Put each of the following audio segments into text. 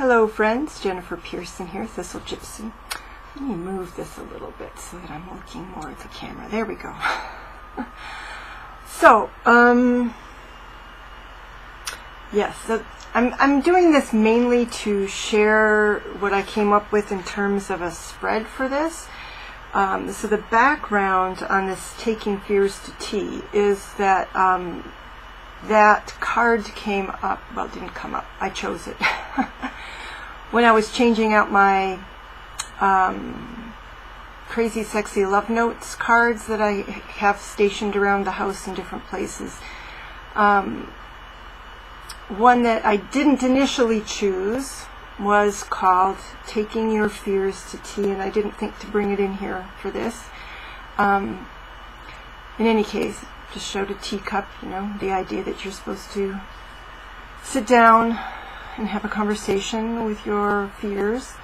Hello friends, Jennifer Pearson here, Thistle Gypsy. Let me move this a little bit so that I'm looking more at the camera. There we go. So, yes, I'm doing this mainly to share what I came up with in terms of a spread for this. So the background on this Taking Fears to Tea is that that card came up, well, it didn't come up, I chose it. When I was changing out my Crazy Sexy Love Notes cards that I have stationed around the house in different places. One that I didn't initially choose was called Taking Your Fears to Tea, and I didn't think to bring it in here for this. In any case, just showed a teacup, you know, the idea that you're supposed to sit down and have a conversation with your fears.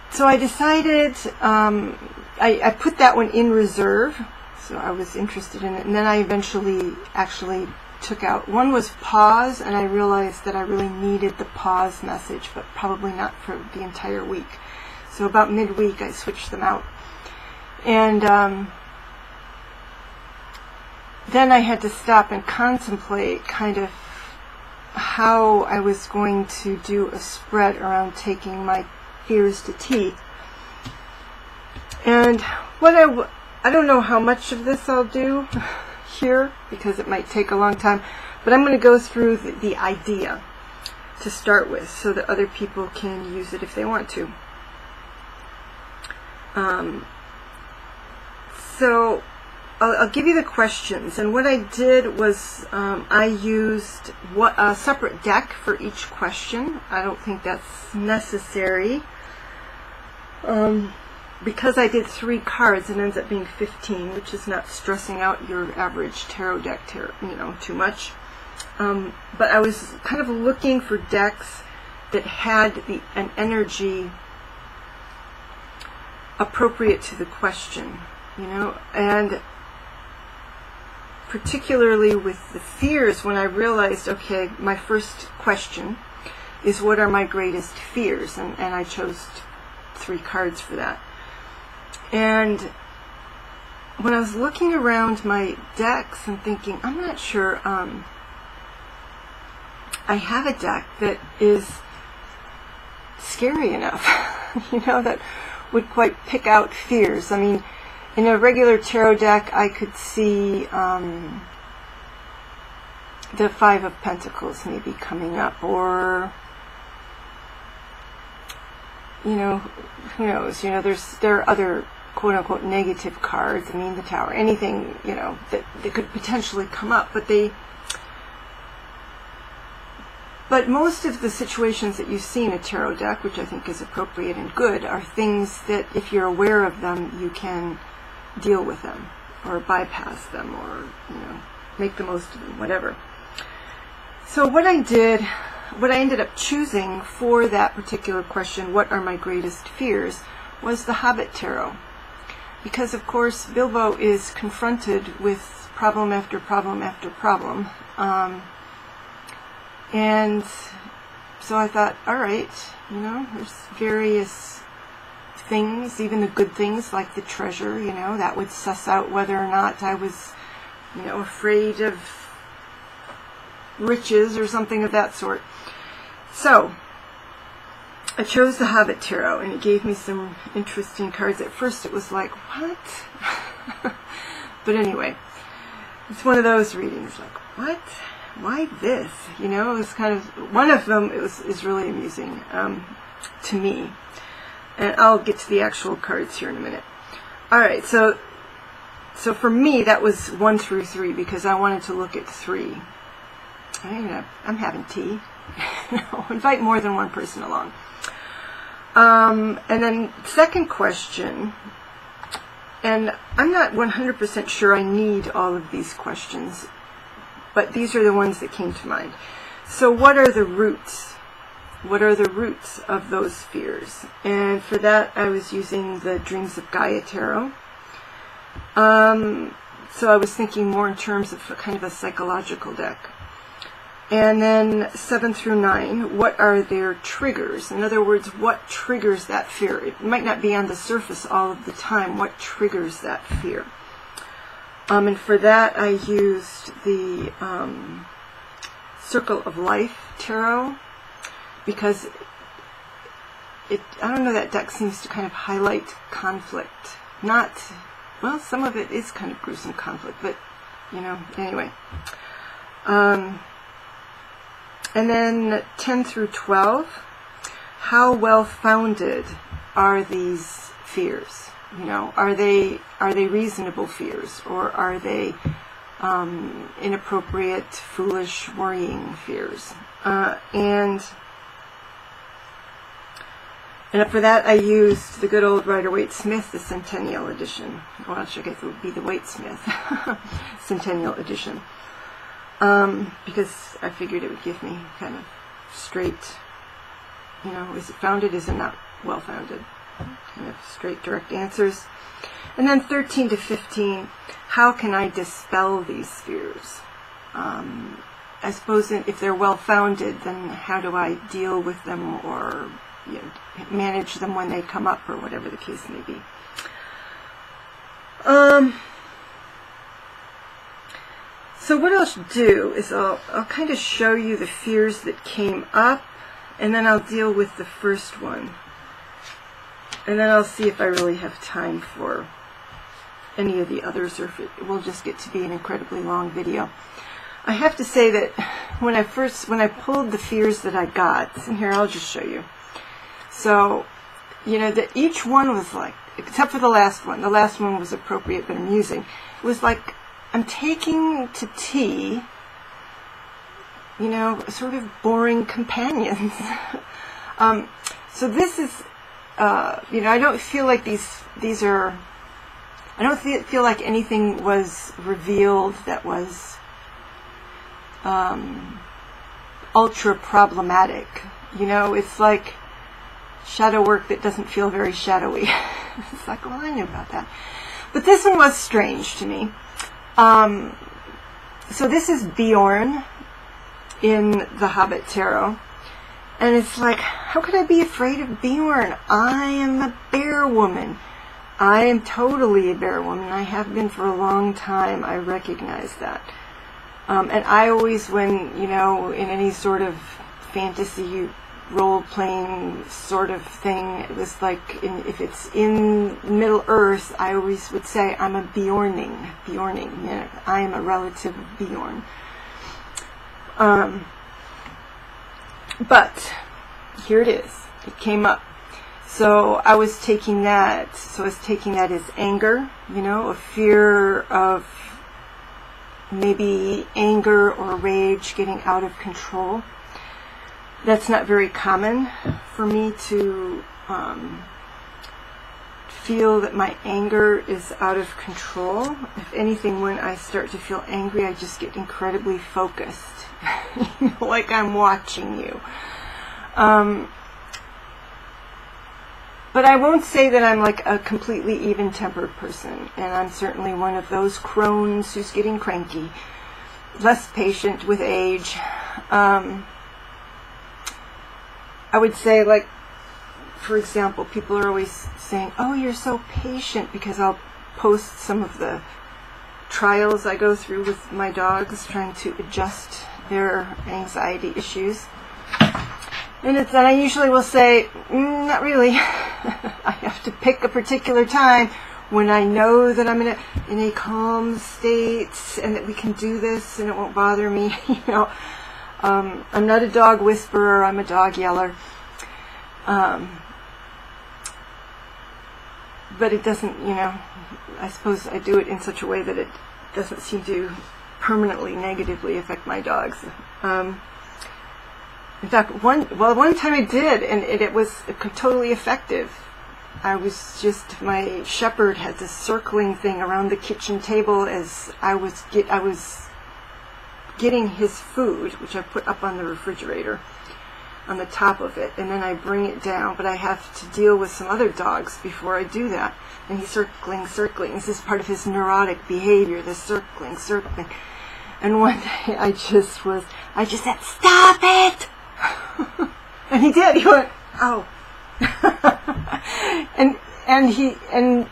So I decided, I put that one in reserve, so I was interested in it, and then I eventually actually took out, one was pause, and I realized that I really needed the pause message, but probably not for the entire week. So about midweek I switched them out. And then I had to stop and contemplate kind of how I was going to do a spread around taking my fears to tea. And what I don't know how much of this I'll do here because it might take a long time, but I'm going to go through the idea to start with so that other people can use it if they want to. So I'll give you the questions, and what I did was I used a separate deck for each question. I don't think that's necessary. Because I did 3 cards, it ends up being 15, which is not stressing out your average tarot deck, too much. But I was kind of looking for decks that had an energy appropriate to the question, and particularly with the fears, when I realized, okay, my first question is what are my greatest fears, and I chose 3 cards for that. And when I was looking around my decks and thinking, I'm not sure I have a deck that is scary enough, that would quite pick out fears. I mean, in a regular tarot deck, I could see the 5 of Pentacles maybe coming up, or who knows? There are other quote-unquote negative cards. I mean, the Tower, anything that could potentially come up, but most of the situations that you see in a tarot deck, which I think is appropriate and good, are things that if you're aware of them, you can deal with them or bypass them or make the most of them, whatever. So what I ended up choosing for that particular question, what are my greatest fears, was the Hobbit Tarot. Because of course Bilbo is confronted with problem after problem after problem. And so I thought, all right, there's various things, even the good things like the treasure, that would suss out whether or not I was, afraid of riches or something of that sort. So I chose the Hobbit Tarot, and it gave me some interesting cards. At first it was like, what? But anyway, it's one of those readings, like, what? Why this? It was kind of, one of them is really amusing to me. And I'll get to the actual cards here in a minute. Alright, so for me that was 1 through 3 because I wanted to look at 3. I'm having tea. Invite more than one person along. And then second question, and I'm not 100% sure I need all of these questions, but these are the ones that came to mind. So what are the roots? What are the roots of those fears? And for that I was using the Dreams of Gaia Tarot. So I was thinking more in terms of kind of a psychological deck. And then 7 through 9, what are their triggers? In other words, what triggers that fear? It might not be on the surface all of the time. What triggers that fear? And for that, I used the Circle of Life Tarot, because I don't know, that deck seems to kind of highlight conflict. Well, some of it is kind of gruesome conflict, but, anyway. And then 10 through 12, how well-founded are these fears? Are they reasonable fears, or are they inappropriate, foolish, worrying fears? And for that, I used the good old Rider-Waite-Smith, the Centennial Edition. Well, actually, I guess it would be the Waite-Smith Centennial Edition. Because I figured it would give me kind of straight, is it founded, is it not well-founded? Kind of straight, direct answers. And then 13 to 15, how can I dispel these fears? I suppose if they're well-founded, then how do I deal with them, or manage them when they come up, or whatever the case may be. So what I'll do is I'll kind of show you the fears that came up, and then I'll deal with the first one. And then I'll see if I really have time for any of the others, or if it will just get to be an incredibly long video. I have to say that when I pulled the fears that I got, and here I'll just show you. So, that each one was like, except for the last one was appropriate but amusing. It was like, I'm taking to tea, sort of boring companions. So this is, I don't feel like these are, I don't feel like anything was revealed that was ultra problematic. It's like shadow work that doesn't feel very shadowy. It's like, well, I knew about that. But this one was strange to me. So this is Bjorn in the Hobbit Tarot. And it's like, how could I be afraid of Bjorn? I am a bear woman. I am totally a bear woman. I have been for a long time. I recognize that. And I always, when, in any sort of fantasy role-playing sort of thing, it was like, if it's in Middle Earth, I always would say, I'm a Bjorning. I am a relative of Bjorn. But here it is. It came up. So I was taking that as anger, a fear of maybe anger or rage getting out of control. That's not very common for me to feel that my anger is out of control. If anything, when I start to feel angry, I just get incredibly focused, like I'm watching you. But I won't say that I'm like a completely even-tempered person, and I'm certainly one of those crones who's getting cranky, less patient with age. I would say, like, for example, people are always saying, oh, you're so patient, because I'll post some of the trials I go through with my dogs, trying to adjust their anxiety issues. And I usually will say, not really. I have to pick a particular time when I know that I'm in a calm state, and that we can do this and it won't bother me. I'm not a dog whisperer, I'm a dog yeller. But it doesn't, I suppose I do it in such a way that it doesn't seem to permanently negatively affect my dogs. In fact, one time I did, and it was totally effective. My shepherd had this circling thing around the kitchen table as I was getting his food, which I put up on the refrigerator, on the top of it, and then I bring it down, but I have to deal with some other dogs before I do that. And he's circling. This is part of his neurotic behavior, the circling. And one day I just said, "Stop it!" And he did. He went, "Oh." and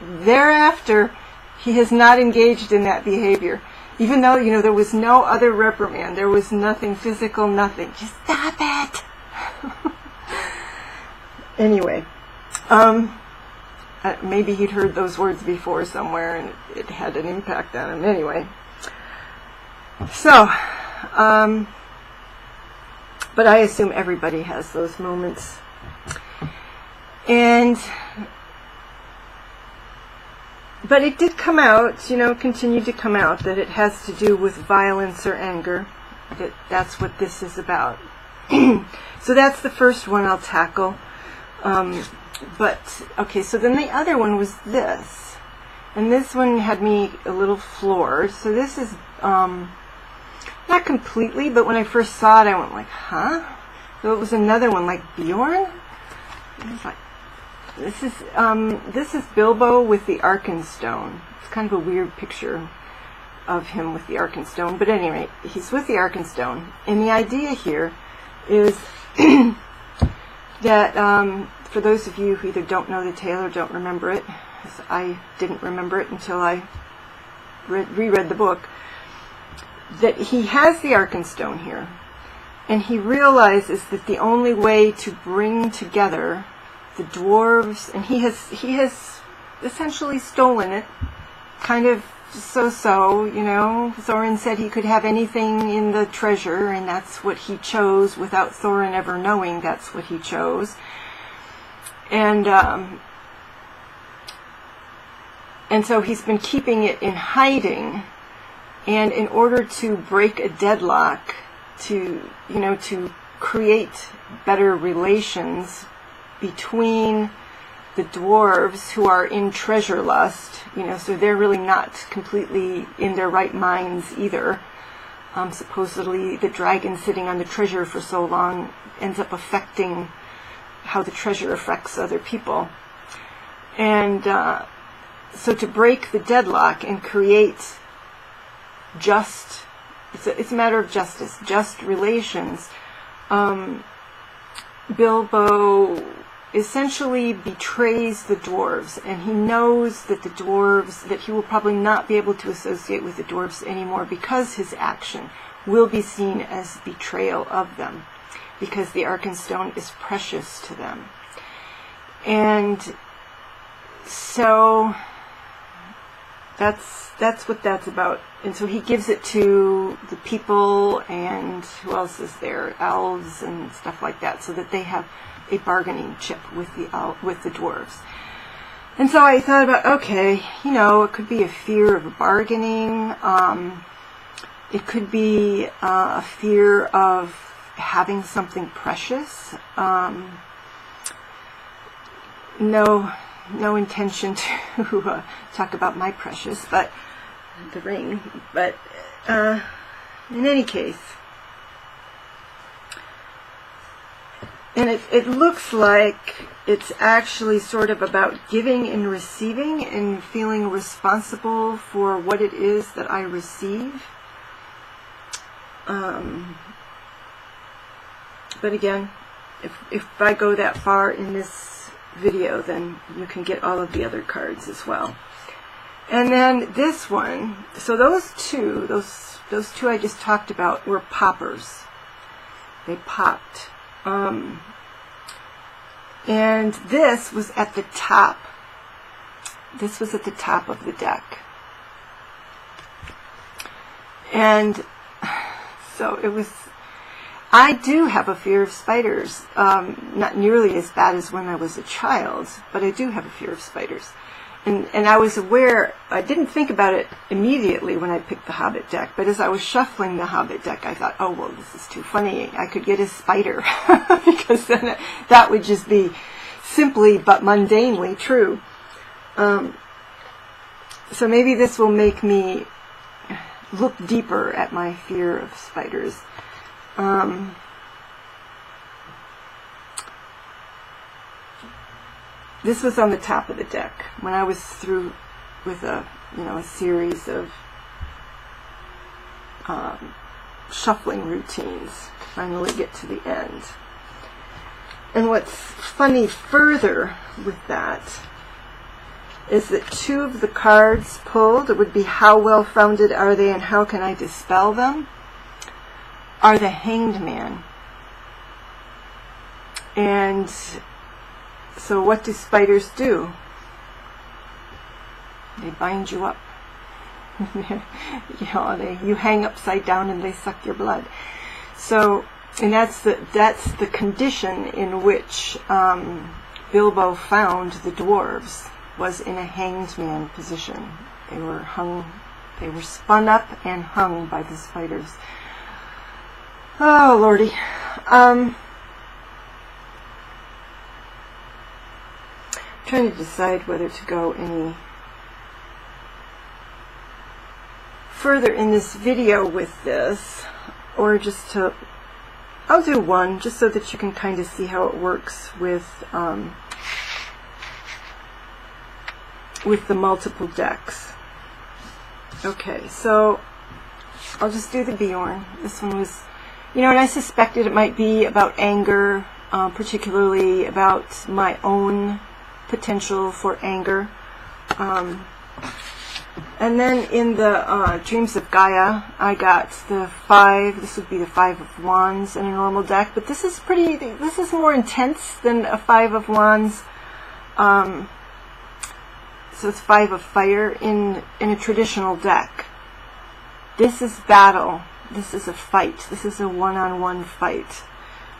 thereafter he has not engaged in that behavior. Even though, there was no other reprimand, there was nothing physical, nothing. Just stop it. Anyway, maybe he'd heard those words before somewhere and it had an impact on him. Anyway, so, but I assume everybody has those moments. But it did come out, continued to come out, that it has to do with violence or anger. That's what this is about. So that's the first one I'll tackle. Okay, so then the other one was this. And this one had me a little floored. So this is, not completely, but when I first saw it, I went like, huh? So it was another one, like Bjorn? I was like, this is Bilbo with the Arkenstone. It's kind of a weird picture of him with the Arkenstone. But anyway, he's with the Arkenstone. And the idea here is that for those of you who either don't know the tale or don't remember it, because I didn't remember it until I reread the book, that he has the Arkenstone here. And he realizes that the only way to bring together the dwarves, and he has essentially stolen it, kind of so-so, Thorin said he could have anything in the treasure, and that's what he chose without Thorin ever knowing that's what he chose. And so he's been keeping it in hiding, and in order to break a deadlock, to create better relations between the dwarves who are in treasure lust, so they're really not completely in their right minds either. Supposedly the dragon sitting on the treasure for so long ends up affecting how the treasure affects other people. And so to break the deadlock and create it's a matter of justice, just relations, Bilbo essentially betrays the dwarves, and he knows that that he will probably not be able to associate with the dwarves anymore because his action will be seen as betrayal of them, because the Arkenstone is precious to them. And so that's what that's about. And so he gives it to the people, and who else is there? Elves and stuff like that, so that they have a bargaining chip with the dwarves. And so I thought about, okay, it could be a fear of bargaining. It could be a fear of having something precious. No intention to talk about my precious, but the ring. But in any case, and it looks like it's actually sort of about giving and receiving and feeling responsible for what it is that I receive. But again, if I go that far in this video, then you can get all of the other cards as well. And then this one, so those two I just talked about were poppers. They popped. And this was at the top. This was at the top of the deck. And so it was, I do have a fear of spiders. Not nearly as bad as when I was a child, but I do have a fear of spiders. And I was aware, I didn't think about it immediately when I picked the Hobbit deck, but as I was shuffling the Hobbit deck, I thought, oh, well, this is too funny. I could get a spider, because then that would just be simply but mundanely true. So maybe this will make me look deeper at my fear of spiders. This was on the top of the deck when I was through with a series of shuffling routines to finally get to the end. And what's funny further with that is that 2 of the cards pulled, it would be how well founded are they and how can I dispel them, are the Hanged Man. And so what do spiders do? They bind you up. You hang upside down and they suck your blood. So, and that's the condition in which Bilbo found the dwarves, was in a hanged man position. They were hung, they were spun up and hung by the spiders. Oh Lordy. Trying to decide whether to go any further in this video with this, or just to, I'll do one just so that you can kind of see how it works with the multiple decks. Okay, so I'll just do the Bjorn. This one was, and I suspected it might be about anger, particularly about my own potential for anger. And then in the Dreams of Gaia, I got the 5. This would be the 5 of Wands in a normal deck, but this is more intense than a 5 of Wands. So it's 5 of Fire in a traditional deck. This is battle. This is a fight. This is a one-on-one fight.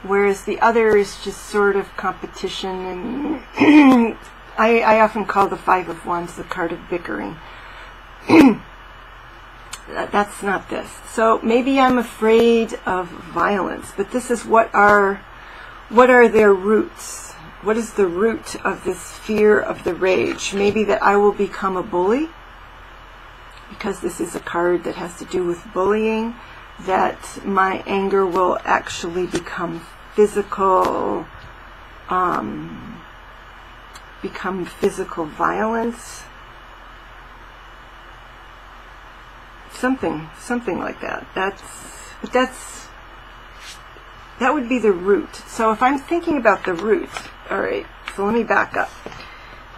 Whereas the other is just sort of competition, and I often call the 5 of Wands the card of bickering. That's not this. So maybe I'm afraid of violence, but this is what are their roots? What is the root of this fear of the rage? Maybe that I will become a bully, because this is a card that has to do with bullying, that my anger will actually become physical violence. Something like that. That would be the root. So if I'm thinking about the root, all right, so let me back up.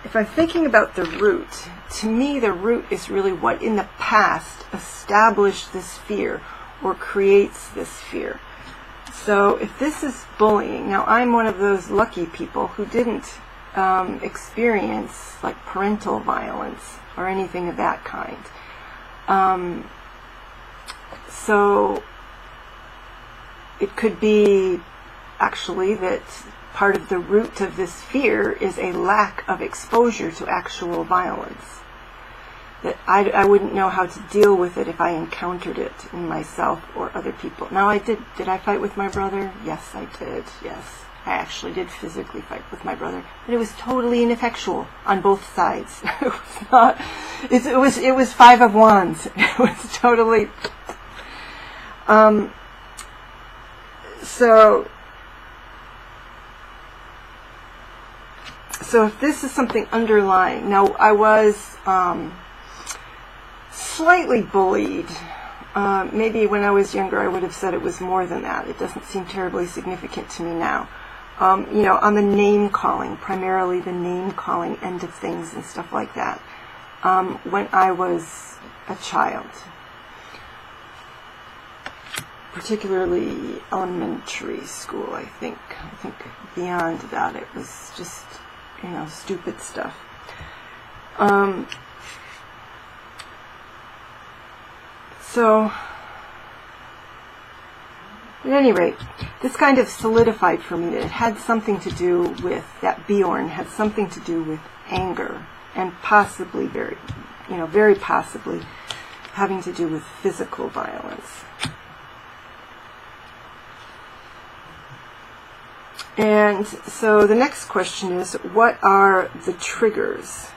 If I'm thinking about the root, to me the root is really what in the past established this fear or creates this fear. So if this is bullying, now I'm one of those lucky people who didn't experience like parental violence or anything of that kind. So it could be actually that part of the root of this fear is a lack of exposure to actual violence. That I wouldn't know how to deal with it if I encountered it in myself or other people. Now did I fight with my brother? Yes, I did. Yes, I actually did physically fight with my brother, but it was totally ineffectual on both sides. It was not. It was 5 of Wands. It was totally. So if this is something underlying, now I was slightly bullied. Maybe when I was younger I would have said it was more than that. It doesn't seem terribly significant to me now. On the name calling, primarily the name calling end of things and stuff like that, when I was a child. Particularly elementary school, I think. I think beyond that it was just, stupid stuff. So, at any rate, this kind of solidified for me that it had something to do with, that Bjorn had something to do with anger, and possibly, very possibly, having to do with physical violence. And so the next question is, what are the triggers?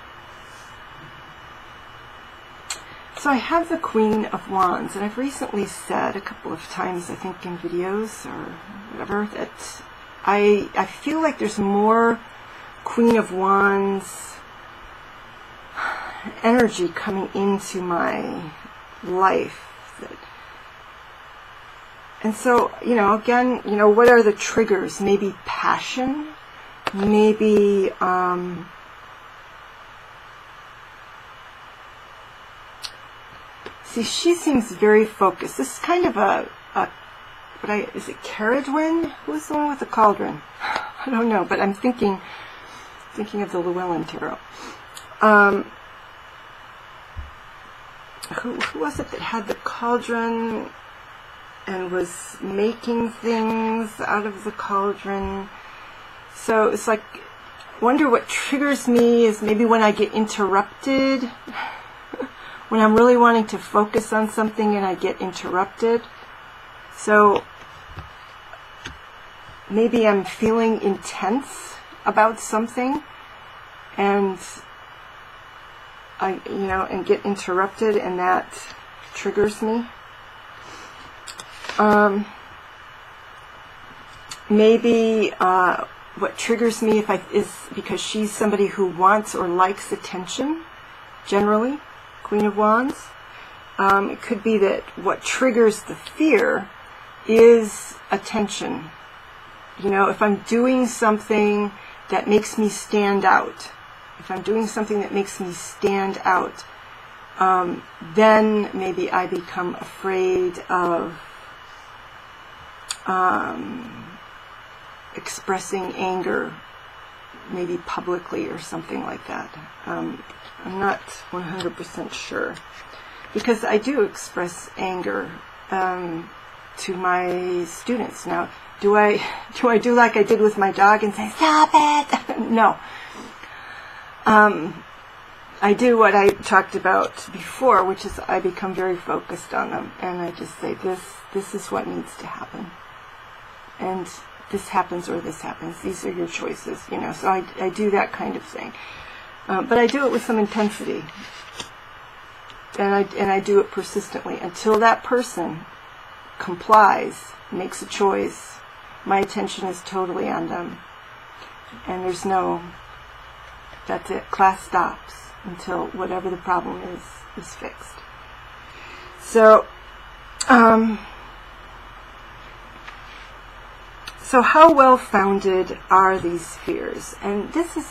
So I have the Queen of Wands, and I've recently said a couple of times, I think in videos or whatever, that I feel like there's more Queen of Wands energy coming into my life. And so, again, what are the triggers? Maybe passion, maybe see, she seems very focused. This is kind of is it Caradwyn? Who's the one with the cauldron? I don't know, but I'm thinking of the Llewellyn Tarot. Who was it that had the cauldron and was making things out of the cauldron? So it's like, wonder what triggers me is maybe when I get interrupted, when I'm really wanting to focus on something and I get interrupted. So maybe I'm feeling intense about something and and get interrupted, and that triggers me. Maybe what triggers me is because she's somebody who wants or likes attention, generally, Queen of Wands. It could be that what triggers the fear is attention. If I'm doing something that makes me stand out, then maybe I become afraid of expressing anger, maybe publicly or something like that. I'm not 100% sure, because I do express anger to my students. Now, do I do like I did with my dog and say, "Stop it"? No. I do what I talked about before, which is I become very focused on them, and I just say, this is what needs to happen, and this happens or this happens. These are your choices, So I do that kind of thing, but I do it with some intensity, and I do it persistently until that person complies, makes a choice. My attention is totally on them, and that's it. Class stops until whatever the problem is fixed. So, so how well founded are these fears? And this is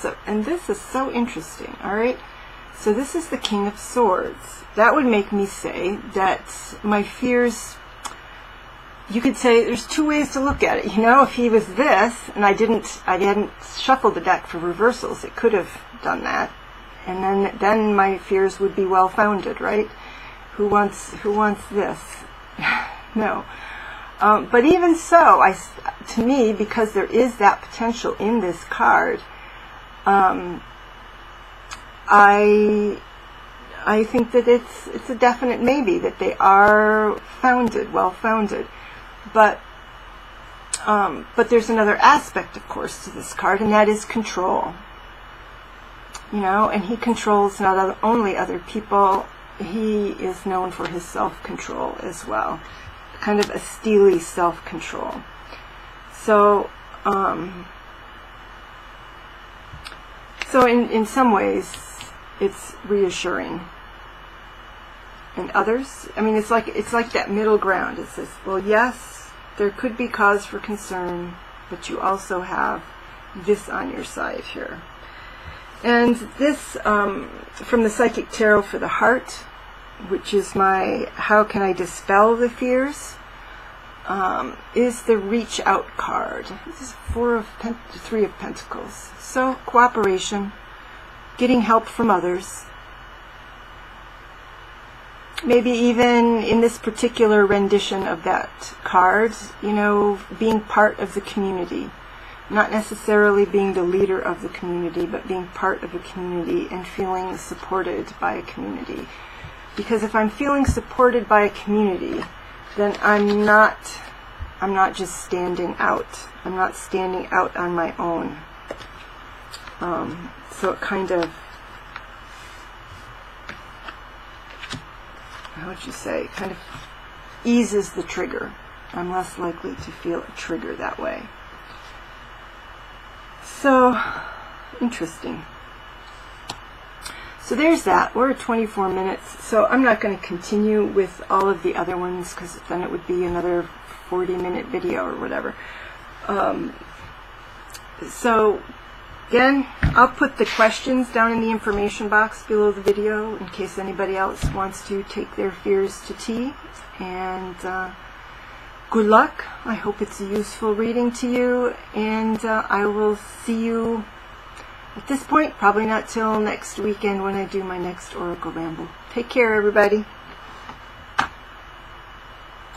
so interesting. All right. So this is the King of Swords. That would make me say that my fears. You could say there's two ways to look at it. If he was this, and I hadn't shuffled the deck for reversals, it could have done that, and then my fears would be well founded, right? Who wants this? No. But even so, to me, because there is that potential in this card, I think that it's a definite maybe that they are founded, well founded. But there's another aspect, of course, to this card, and that is control. And he controls not only other people, he is known for his self-control as well. Kind of a steely self-control. So, in some ways, it's reassuring. And others, it's like that middle ground. It says, well, yes, there could be cause for concern, but you also have this on your side here. And this, from the Psychic Tarot for the Heart, which is my How Can I Dispel the Fears, is the Reach Out card. This is Three of Pentacles. So, cooperation, getting help from others. Maybe even in this particular rendition of that card, being part of the community. Not necessarily being the leader of the community, but being part of a community and feeling supported by a community. Because if I'm feeling supported by a community, then I'm not just standing out. I'm not standing out on my own. So it kind of, how would you say, kind of eases the trigger. I'm less likely to feel a trigger that way. So, interesting. So there's that. We're at 24 minutes. So I'm not going to continue with all of the other ones because then it would be another 40-minute video or whatever. So again, I'll put the questions down in the information box below the video in case anybody else wants to take their fears to tea. And good luck. I hope it's a useful reading to you, and I will see you at this point, probably not till next weekend when I do my next Oracle Ramble. Take care, everybody.